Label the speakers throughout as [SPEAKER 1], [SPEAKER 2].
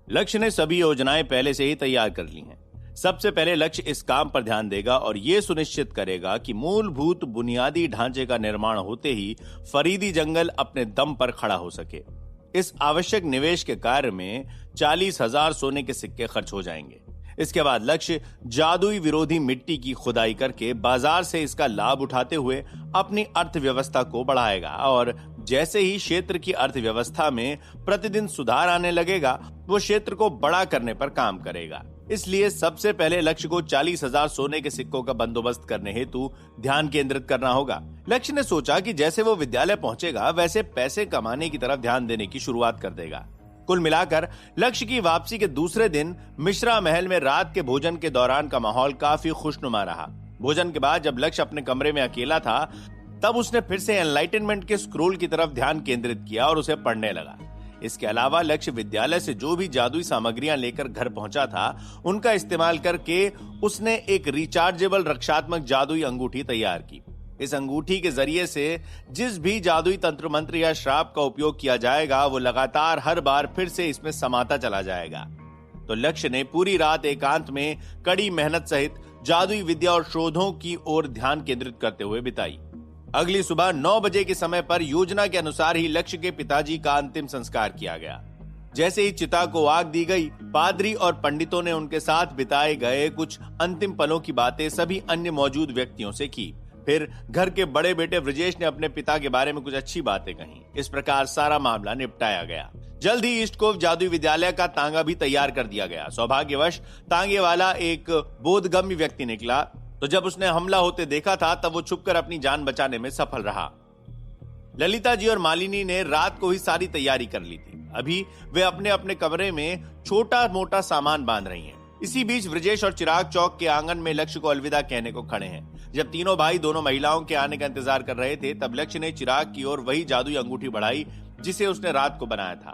[SPEAKER 1] लक्ष्य ने सभी योजनाएं पहले से ही तैयार कर ली हैं। सबसे पहले लक्ष्य इस काम पर ध्यान देगा और यह सुनिश्चित करेगा कि मूलभूत बुनियादी ढांचे का निर्माण होते ही फरीदी जंगल अपने दम पर खड़ा हो सके। इस आवश्यक निवेश के कार्य में 40,000 सोने के सिक्के खर्च हो जाएंगे। इसके बाद लक्ष्य जादुई विरोधी मिट्टी की खुदाई करके बाजार से इसका लाभ उठाते हुए अपनी अर्थव्यवस्था को बढ़ाएगा और जैसे ही क्षेत्र की अर्थव्यवस्था में प्रतिदिन सुधार आने लगेगा, वो क्षेत्र को बड़ा करने पर काम करेगा। इसलिए सबसे पहले लक्ष्य को 40,000 सोने के सिक्कों का बंदोबस्त करने हेतु ध्यान केंद्रित करना होगा। लक्ष्य ने सोचा कि जैसे वो विद्यालय पहुंचेगा वैसे पैसे कमाने की तरफ ध्यान देने की शुरुआत कर देगा। कुल मिलाकर लक्ष्य की वापसी के दूसरे दिन मिश्रा महल में रात के भोजन के दौरान का माहौल काफी खुशनुमा रहा। भोजन के बाद जब लक्ष्य अपने कमरे में अकेला था, तब उसने फिर से एनलाइटनमेंट के स्क्रोल की तरफ ध्यान केंद्रित किया और उसे पढ़ने लगा। इसके अलावा लक्ष्य विद्यालय से जो भी जादुई सामग्रियां लेकर घर पहुंचा था, उनका इस्तेमाल करके उसने एक रिचार्जेबल रक्षात्मक जादुई अंगूठी तैयार की। इस अंगूठी के जरिए से जिस भी जादुई तंत्र मंत्र या श्राप का उपयोग किया जाएगा, वो लगातार हर बार फिर से इसमें समाता चला जाएगा। तो लक्ष्य ने पूरी रात एकांत में कड़ी मेहनत सहित जादुई विद्या और शोधों की ओर ध्यान केंद्रित करते हुए बिताई। अगली सुबह 9 बजे के समय पर योजना के अनुसार ही लक्ष्य के पिताजी का अंतिम संस्कार किया गया। जैसे ही चिता को आग दी गई, पादरी और पंडितों ने उनके साथ बिताए गए कुछ अंतिम पलों की बातें सभी अन्य मौजूद व्यक्तियों से की। फिर घर के बड़े बेटे ब्रजेश ने अपने पिता के बारे में कुछ अच्छी बातें कहीं। इस प्रकार सारा मामला निपटाया गया। जल्द ही ईस्ट कोव जादुई विद्यालय का तांगा भी तैयार कर दिया गया। सौभाग्यवश तांगे वाला एक बोधगम्य व्यक्ति निकला, तो जब उसने हमला होते देखा था तब वो छुपकर अपनी जान बचाने में सफल रहा। ललिता जी और मालिनी ने रात को ही सारी तैयारी कर ली थी। अभी वे अपने अपने कमरे में छोटा मोटा सामान बांध रही हैं। इसी बीच ब्रजेश और चिराग चौक के आंगन में लक्ष्य को अलविदा कहने को खड़े हैं। जब तीनों भाई दोनों महिलाओं के आने का इंतजार कर रहे थे, तब लक्ष्य ने चिराग की ओर वही जादुई अंगूठी बढ़ाई जिसे उसने रात को बनाया था।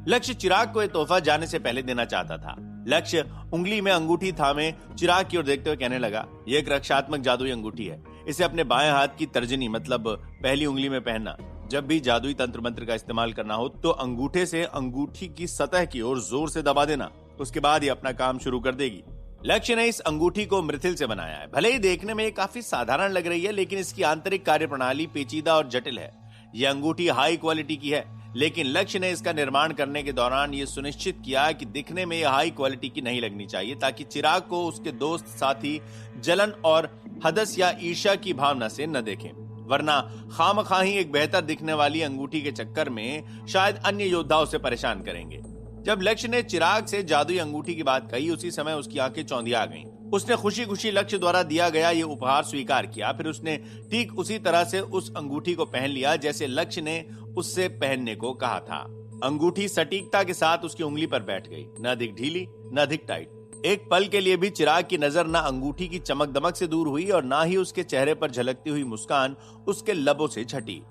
[SPEAKER 1] लक्ष्य चिराग को यह तोहफा जाने से पहले देना चाहता था। लक्ष्य उंगली में अंगूठी थामे चिराग की ओर देखते हुए कहने लगा, ये एक रक्षात्मक जादुई अंगूठी है। इसे अपने बाएं हाथ की तर्जनी मतलब पहली उंगली में पहनना। जब भी जादुई तंत्र मंत्र का इस्तेमाल करना हो तो अंगूठे से अंगूठी की सतह की ओर जोर से दबा देना। उसके बाद ये अपना काम शुरू कर देगी। लक्ष्य ने इस अंगूठी को मृथिल से बनाया है। भले ही देखने में ये काफी साधारण लग रही है, लेकिन इसकी आंतरिक कार्यप्रणाली पेचीदा और जटिल है। यह अंगूठी हाई क्वालिटी की है, लेकिन लक्ष्य ने इसका निर्माण करने के दौरान ये सुनिश्चित किया कि दिखने में यह हाई क्वालिटी की नहीं लगनी चाहिए, ताकि चिराग को उसके दोस्त साथी जलन और हदस या ईर्ष्या की भावना से न देखें, वरना खामखाही एक बेहतर दिखने वाली अंगूठी के चक्कर में शायद अन्य योद्धा उसे परेशान करेंगे। जब लक्ष्य ने चिराग से जादुई अंगूठी की बात कही, उसी समय उसकी आंखें चौंधिया गईं। उसने खुशी खुशी लक्ष्य द्वारा दिया गया ये उपहार स्वीकार किया। फिर उसने ठीक उसी तरह से उस अंगूठी को पहन लिया जैसे लक्ष्य ने उससे पहनने को कहा था। अंगूठी सटीकता के साथ उसकी उंगली पर बैठ गई, न अधिक ढीली न अधिक टाइट। एक पल के लिए भी चिराग की नजर न अंगूठी की चमक दमक से दूर हुई और न ही उसके चेहरे पर झलकती हुई मुस्कान उसके लबों से छटी।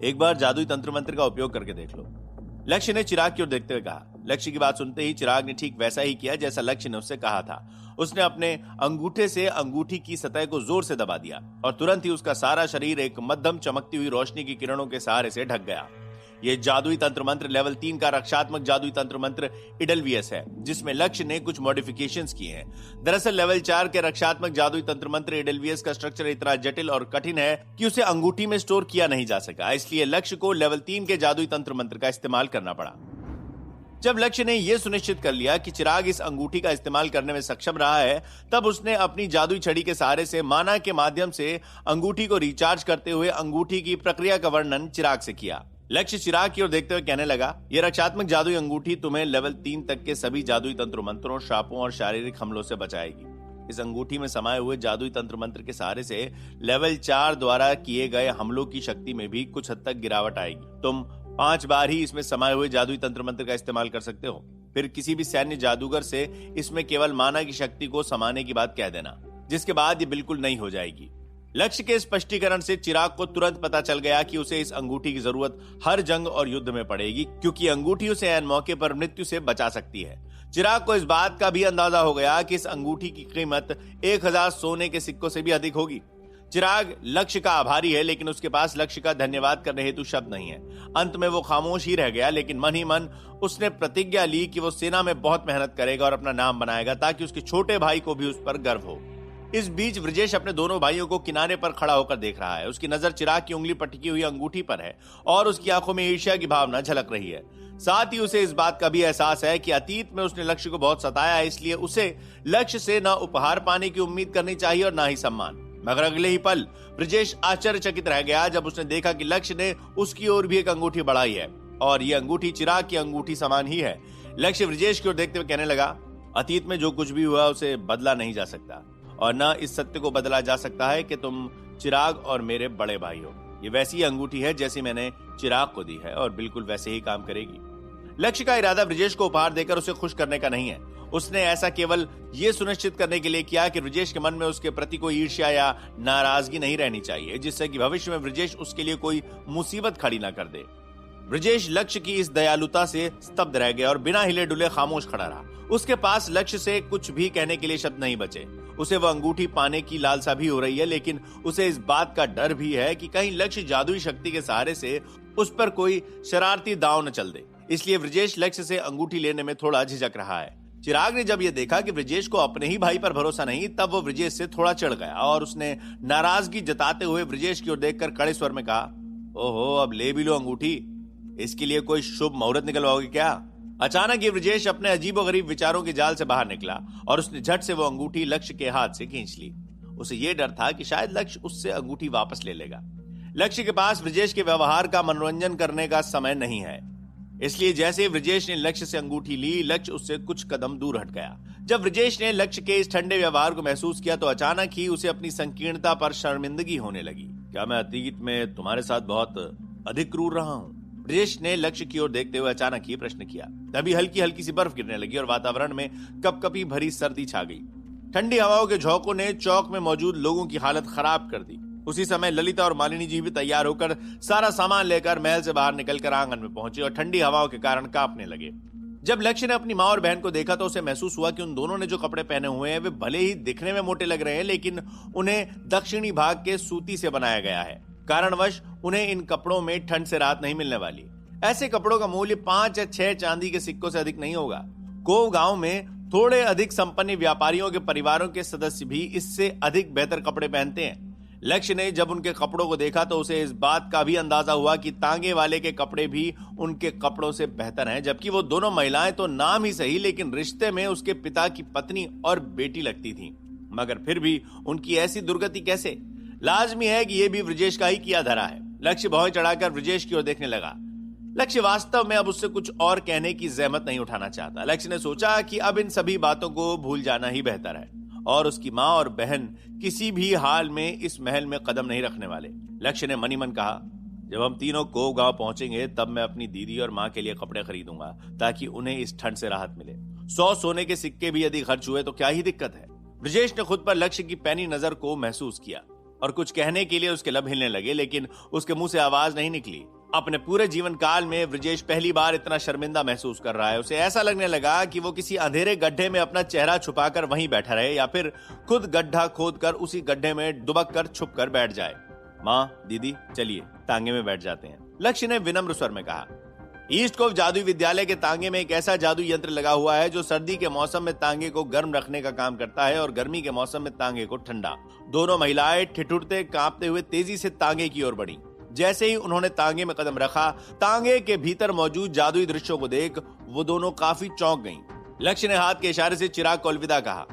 [SPEAKER 1] एक बार जादुई तंत्र मंत्र का उपयोग करके देख लो, लक्ष्य ने चिराग की ओर देखते हुए कहा। लक्ष्य की बात सुनते ही चिराग ने ठीक वैसा ही किया जैसा लक्ष्य ने उससे कहा था। उसने अपने अंगूठे से अंगूठी की सतह को जोर से दबा दिया और तुरंत ही उसका सारा शरीर एक मध्यम चमकती हुई रोशनी की किरणों के सहारे से ढक गया। यह जादुई तंत्र मंत्र लेवल 3 का रक्षात्मक जादुई तंत्र मंत्र इडलवियस है, जिसमें लक्ष्य ने कुछ मॉडिफिकेशंस किए हैं। दरअसल लेवल 4 के रक्षात्मक जादुई तंत्र मंत्र इडलवियस का स्ट्रक्चर इतना जटिल और कठिन है कि उसे अंगूठी में स्टोर किया नहीं जा सका। इसलिए लक्ष्य को लेवल 3 के जादुई तंत्र मंत्र का इस्तेमाल करना पड़ा। जब लक्ष्य ने यह सुनिश्चित कर लिया कि चिराग इस अंगूठी का इस्तेमाल करने में सक्षम रहा है, तब उसने अपनी जादुई छड़ी के सहारे से माना के माध्यम से अंगूठी को रिचार्ज करते हुए अंगूठी की प्रक्रिया का वर्णन चिराग से किया। लक्ष्य चिराग की ओर देखते हुए कहने लगा, यह रक्षात्मक जादुई अंगूठी तुम्हें लेवल 3 तक के सभी जादुई तंत्र मंत्रों, श्रापों और शारीरिक हमलों से बचाएगी। इस अंगूठी में समाये हुए जादुई तंत्र मंत्र के सहारे से लेवल 4 द्वारा किए गए हमलों की शक्ति में भी कुछ हद तक गिरावट आएगी। तुम 5 बार ही इसमें समाये हुए जादुई तंत्र मंत्र का इस्तेमाल कर सकते हो। फिर किसी भी सैन्य जादूगर से इसमें केवल माना की शक्ति को समाने की बात कह देना, जिसके बाद ये बिल्कुल नहीं हो जाएगी। लक्ष्य के स्पष्टीकरण से चिराग को तुरंत पता चल गया कि उसे इस अंगूठी की जरूरत हर जंग और युद्ध में पड़ेगी, क्योंकि अंगूठी उसे ऐन मौके पर मृत्यु से बचा सकती है। चिराग को इस बात का भी अंदाजा हो गया कि इस अंगूठी की कीमत 1000 सोने के सिक्कों से भी अधिक होगी। चिराग लक्ष्य का आभारी है, लेकिन उसके पास लक्ष्य का धन्यवाद करने हेतु शब्द नहीं है। अंत में वो खामोश ही रह गया, लेकिन मन ही मन उसने प्रतिज्ञा ली कि वो सेना में बहुत मेहनत करेगा और अपना नाम बनाएगा, ताकि उसके छोटे भाई को भी उस पर गर्व हो। इस बीच ब्रजेश अपने दोनों भाइयों को किनारे पर खड़ा होकर देख रहा है। उसकी नजर चिराग की उंगली पर टिकी हुई अंगूठी पर है और उसकी आंखों में ईर्ष्या की भावना झलक रही है। साथ ही उसे इस बात का भी एहसास है कि अतीत में उसने लक्ष्य को बहुत सताया है, इसलिए उसे लक्ष्य से न उपहार पाने की उम्मीद करनी चाहिए और न ही सम्मान। मगर अगले ही पल ब्रजेश आश्चर्यचकित रह गया जब उसने देखा कि लक्ष्य ने उसकी ओर भी एक अंगूठी बढ़ाई है और ये अंगूठी चिराग की अंगूठी समान ही है। लक्ष्य ब्रजेश की ओर देखते हुए कहने लगा, अतीत में जो कुछ भी हुआ उसे बदला नहीं जा सकता और न इस सत्य को बदला जा सकता है कि तुम चिराग और मेरे बड़े भाई हो। ये वैसी अंगूठी है जैसी मैंने चिराग को दी है और बिल्कुल वैसे ही काम करेगी। लक्ष्य का इरादा ब्रजेश को उपहार देकर उसे खुश करने का नहीं है। उसने ऐसा केवल ये सुनिश्चित करने के लिए किया कि ब्रजेश के मन में उसके प्रति कोई ईर्ष्या या नाराजगी नहीं रहनी चाहिए, जिससे कि भविष्य में ब्रजेश उसके लिए कोई मुसीबत खड़ी ना कर दे। ब्रजेश लक्ष्य की इस दयालुता से स्तब्ध रह गया और बिना हिले डुले खामोश खड़ा रहा। उसके पास लक्ष्य से कुछ भी कहने के लिए शब्द नहीं बचे। उसे वह अंगूठी पाने की लालसा भी हो रही है, लेकिन उसे इस बात का डर भी है कि कहीं लक्ष्य जादुई शक्ति के सहारे से उस पर कोई शरारती दांव न चल दे। इसलिए ब्रजेश लक्ष्य से अंगूठी लेने में थोड़ा झिझक रहा है। चिराग ने जब यह देखा कि ब्रजेश को अपने ही भाई पर भरोसा नहीं, तब वो ब्रजेश से थोड़ा चिढ़ गया और उसने नाराजगी जताते हुए ब्रजेश की ओर देखकर कड़े स्वर में कहा, ओहो, अब ले भी लो अंगूठी, इसके लिए कोई शुभ मुहूर्त निकलवाओगे क्या? अचानक ये ब्रजेश अपने अजीबोगरीब विचारों के जाल से बाहर निकला और उसने झट से वो अंगूठी लक्ष्य के हाथ से खींच ली। उसे यह डर था कि शायद लक्ष्य उससे अंगूठी वापस ले लेगा। लक्ष्य के पास ब्रजेश के व्यवहार का मनोरंजन करने का समय नहीं है, इसलिए जैसे ब्रजेश ने लक्ष्य से अंगूठी ली, लक्ष्य उससे कुछ कदम दूर हट गया। जब ब्रजेश ने लक्ष्य के इस ठंडे व्यवहार को महसूस किया तो अचानक ही उसे अपनी संकीर्णता पर शर्मिंदगी होने लगी। क्या मैं अतीत में तुम्हारे साथ बहुत अधिक क्रूर रहा हूं? ब्रजेश ने लक्ष्य की ओर देखते हुए अचानक ही प्रश्न किया। तभी हल्की हल्की सी बर्फ गिरने लगी और वातावरण में कपकपी भरी सर्दी छा गई। ठंडी हवाओं के झोंकों ने चौक में मौजूद लोगों की हालत खराब कर दी। उसी समय ललिता और मालिनी जी भी तैयार होकर सारा सामान लेकर महल से बाहर निकलकर आंगन में पहुंचे और ठंडी हवाओं के कारण कांपने लगे। जब लक्ष्य ने अपनी मां और बहन को देखा तो उसे महसूस हुआ कि उन दोनों ने जो कपड़े पहने हुए हैं वे भले ही दिखने में मोटे लग रहे हैं, लेकिन उन्हें दक्षिणी भाग के सूती से बनाया गया है। कारणवश उन्हें इन कपड़ों में ठंड से राहत नहीं मिलने वाली। ऐसे कपड़ों का मूल्य 5 या 6 चांदी के सिक्कों से अधिक नहीं होगा। कोव गांव में थोड़े अधिक संपन्न व्यापारियों के परिवारों के सदस्य भी इससे अधिक बेहतर कपड़े पहनते हैं। लक्ष्य ने जब उनके कपड़ों को देखा तो उसे इस बात का भी अंदाजा हुआ कि तांगे वाले के कपड़े भी उनके कपड़ों से बेहतर हैं, जबकि वो दोनों महिलाएं तो नाम ही सही लेकिन रिश्ते में उसके पिता की पत्नी और बेटी लगती थीं। मगर फिर भी उनकी ऐसी दुर्गति कैसे? लाजमी है कि यह भी ब्रजेश का ही किया धरा है। लक्ष्य भौं चढ़ाकर ब्रजेश की ओर देखने लगा। लक्ष्य वास्तव में अब उससे कुछ और कहने की जहमत नहीं उठाना चाहता। लक्ष्य ने सोचा कि अब इन सभी बातों को भूल जाना ही बेहतर है और उसकी मां और बहन किसी भी हाल में इस महल में कदम नहीं रखने वाले। लक्ष्य ने मनी मन कहा, जब हम तीनों कोव गांव पहुंचेंगे तब मैं अपनी दीदी और मां के लिए कपड़े खरीदूंगा ताकि उन्हें इस ठंड से राहत मिले। 100 सोने के सिक्के भी यदि खर्च हुए तो क्या ही दिक्कत है। ब्रजेश ने खुद पर लक्ष्य की पैनी नजर को महसूस किया और कुछ कहने के लिए उसके लब हिलने लगे, लेकिन उसके मुंह से आवाज नहीं निकली। अपने पूरे जीवन काल में ब्रजेश पहली बार इतना शर्मिंदा महसूस कर रहा है। उसे ऐसा लगने लगा कि वो किसी अंधेरे गड्ढे में अपना चेहरा छुपाकर वहीं बैठा रहे या फिर खुद गड्ढा खोदकर उसी गड्ढे में दुबक कर छुप कर बैठ जाए। माँ, दीदी, चलिए तांगे में बैठ जाते हैं, लक्ष्य ने विनम्र स्वर में कहा। ईस्ट कोव जादुई विद्यालय के तांगे में एक ऐसा जादुई यंत्र लगा हुआ है जो सर्दी के मौसम में तांगे को गर्म रखने का काम करता है और गर्मी के मौसम में तांगे को ठंडा। दोनों महिलाएं ठिठुरते कांपते हुए तेजी से तांगे की ओर बढ़ी। जैसे ही उन्होंने तांगे में कदम रखा, तांगे के भीतर मौजूद जादुई दृश्यों को देख वो दोनों काफी चौंक गईं। लक्ष्य ने हाथ के इशारे से चिराग को अलविदा कहा,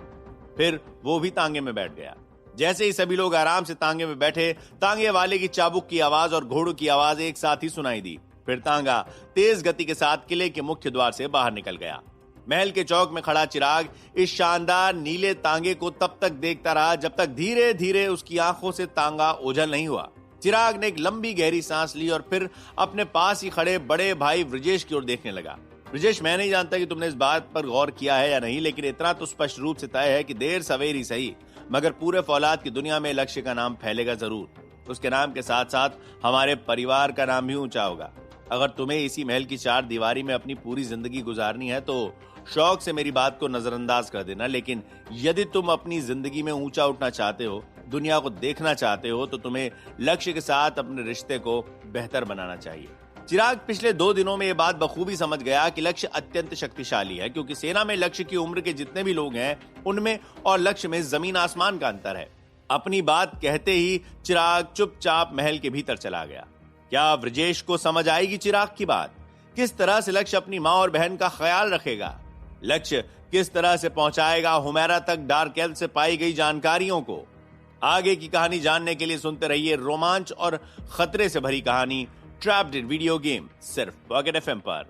[SPEAKER 1] फिर वो भी तांगे में बैठ गया। जैसे ही सभी लोग आराम से तांगे में बैठे, तांगे वाले की चाबुक की आवाज और घोड़ों की आवाज एक साथ ही सुनाई दी। फिर तांगा तेज गति के साथ किले के मुख्य द्वार से बाहर निकल गया। महल के चौक में खड़ा चिराग इस शानदार नीले तांगे को तब तक देखता रहा जब तक धीरे धीरे उसकी आंखों से तांगा ओझल नहीं हुआ। चिराग ने एक लंबी गहरी सांस ली और फिर अपने पास ही खड़े बड़े भाई ब्रजेश की ओर देखने लगा। ब्रजेश, मैं नहीं जानता कि तुमने इस बात पर गौर किया है या नहीं, लेकिन इतना तो स्पष्ट रूप से तय है कि देर सवेर ही सही, मगर पूरे फौलाद की दुनिया में लक्ष्य का नाम फैलेगा जरूर। उसके नाम के साथ साथ हमारे परिवार का नाम भी ऊंचा होगा। अगर तुम्हें इसी महल की 4 दीवारी में अपनी पूरी जिंदगी गुजारनी है तो शौक से मेरी बात को नजरअंदाज कर देना, लेकिन यदि तुम अपनी जिंदगी में ऊंचा उठना चाहते हो दुनिया को देखना चाहते हो तो तुम्हें लक्ष्य के साथ अपने रिश्ते को बेहतर बनाना चाहिए। चिराग पिछले 2 दिनों में यह बात बखूबी समझ गया कि लक्ष्य अत्यंत शक्तिशाली है, क्योंकि सेना में लक्ष्य की उम्र के जितने भी लोग हैं उनमें और लक्ष्य में जमीन आसमान का अंतर है। अपनी बात कहते ही चिराग चुपचाप महल के भीतर चला गया। क्या ब्रजेश को समझ आएगी चिराग की बात? किस तरह से लक्ष्य अपनी मां और बहन का ख्याल रखेगा? लक्ष्य किस तरह से पहुंचाएगा हुमैरा तक डार्क एल्फ से पाई गई जानकारियों को? आगे की कहानी जानने के लिए सुनते रहिए रोमांच और खतरे से भरी कहानी ट्रैप्ड इन वीडियो गेम, सिर्फ पॉकेट एफएम पर।